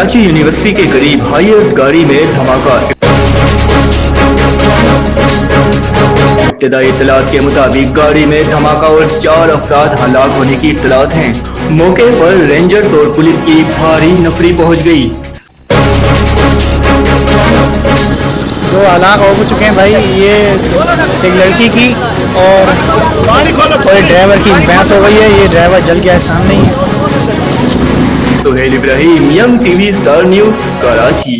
Karachi university के करीब highest गाड़ी में धमाका। इब्तिदाई इत्तलात के मुताबिक गाड़ी में धमाका और 4 अफराद हलाक होने की इत्तलात हैं। मौके पर रेंजर्स और पुलिस की भारी नफरी पहुंच गई। जो हलाक हो चुके हैं भाई, ये एक लड़की की और ड्राइवर की मौत हो गई है। ये ड्राइवर जल गया है सामने ही। Suhail Ibrahim, young TV star news, Karachi.